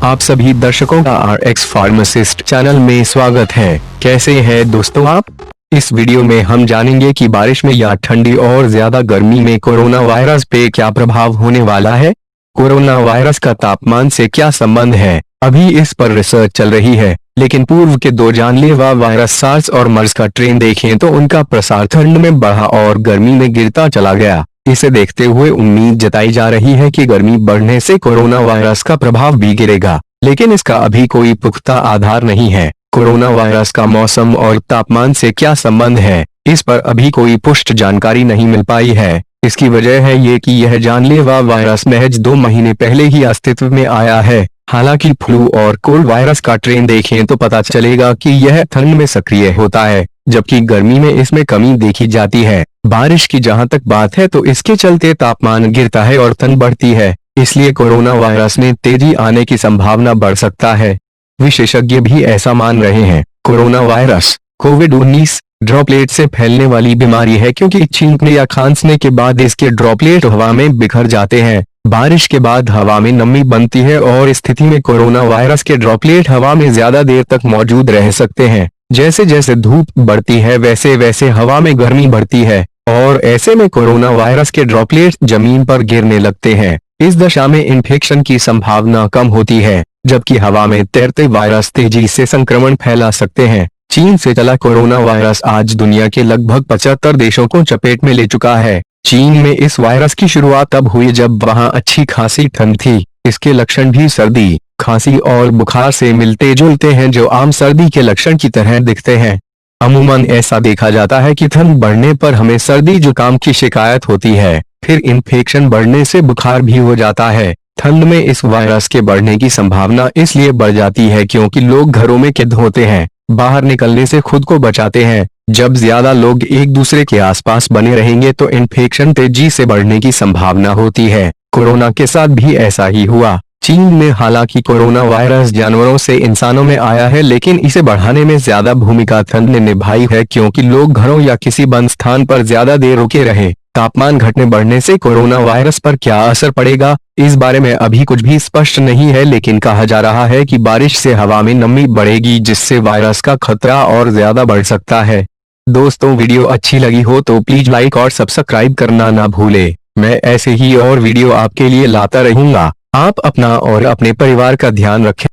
आप सभी दर्शकों का RX फार्मासिस्ट चैनल में स्वागत है। कैसे हैं दोस्तों आप? इस वीडियो में हम जानेंगे कि बारिश में या ठंडी और ज्यादा गर्मी में कोरोना वायरस पे क्या प्रभाव होने वाला है। कोरोना वायरस का तापमान से क्या संबंध है? अभी इस पर रिसर्च चल रही है, लेकिन पूर्व के दो जानलेवा वायरस सार्स और मर्स का ट्रेंड देखें तो उनका प्रसार ठंड में बढ़ा और गर्मी में गिरता चला गया। इसे देखते हुए उम्मीद जताई जा रही है कि गर्मी बढ़ने से कोरोना वायरस का प्रभाव भी गिरेगा, लेकिन इसका अभी कोई पुख्ता आधार नहीं है। कोरोना वायरस का मौसम और तापमान से क्या संबंध है, इस पर अभी कोई पुष्ट जानकारी नहीं मिल पाई है। इसकी वजह है ये कि यह जानलेवा वायरस महज 2 महीने पहले ही अस्तित्व में आया है। हालांकि फ्लू और कोल्ड वायरस का ट्रेंड देखें तो पता चलेगा कि यह ठंड में सक्रिय होता है, जबकि गर्मी में इसमें कमी देखी जाती है। बारिश की जहां तक बात है तो इसके चलते तापमान गिरता है और ठंड बढ़ती है, इसलिए कोरोना वायरस में तेजी आने की संभावना बढ़ सकता है। विशेषज्ञ भी ऐसा मान रहे हैं। कोरोना वायरस कोविड-19 ड्रॉपलेट से फैलने वाली बीमारी है, क्योंकि छींकने या खांसने के बाद इसके ड्रॉपलेट हवा में बिखर जाते हैं। बारिश के बाद हवा में नमी बनती है और इस स्थिति में कोरोना वायरस के ड्रॉपलेट हवा में ज्यादा देर तक मौजूद रह सकते हैं। जैसे जैसे धूप बढ़ती है वैसे वैसे हवा में गर्मी बढ़ती है और ऐसे में कोरोना वायरस के ड्रॉपलेट जमीन पर गिरने लगते हैं। इस दशा में इन्फेक्शन की संभावना कम होती है, जबकि हवा में तैरते वायरस तेजी से संक्रमण फैला सकते हैं। चीन से चला कोरोना वायरस आज दुनिया के लगभग 75 देशों को चपेट में ले चुका है। चीन में इस वायरस की शुरुआत तब हुई जब वहां अच्छी खासी ठंड थी। इसके लक्षण भी सर्दी, खांसी और बुखार से मिलते जुलते हैं, जो आम सर्दी के लक्षण की तरह दिखते हैं। अमूमन ऐसा देखा जाता है कि ठंड बढ़ने पर हमें सर्दी जुकाम की शिकायत होती है, फिर इन्फेक्शन बढ़ने से बुखार भी हो जाता है। ठंड में इस वायरस के बढ़ने की संभावना इसलिए बढ़ जाती है क्योंकि लोग घरों में कैद होते हैं, बाहर निकलने से खुद को बचाते हैं। जब ज्यादा लोग एक दूसरे के आसपास बने रहेंगे तो इन्फेक्शन तेजी से बढ़ने की संभावना होती है। कोरोना के साथ भी ऐसा ही हुआ। चीन में हालांकि कोरोना वायरस जानवरों से इंसानों में आया है, लेकिन इसे बढ़ाने में ज्यादा भूमिका ठंड ने निभाई है, क्योंकि लोग घरों या किसी बंद स्थान पर ज्यादा देर रुके रहे। तापमान घटने बढ़ने से कोरोना वायरस पर क्या असर पड़ेगा, इस बारे में अभी कुछ भी स्पष्ट नहीं है, लेकिन कहा जा रहा है कि बारिश से हवा में नमी बढ़ेगी, जिससे वायरस का खतरा और ज्यादा बढ़ सकता है। दोस्तों, वीडियो अच्छी लगी हो तो प्लीज लाइक और सब्सक्राइब करना ना भूले। मैं ऐसे ही और वीडियो आपके लिए लाता रहूंगा। आप अपना और अपने परिवार का ध्यान रखें।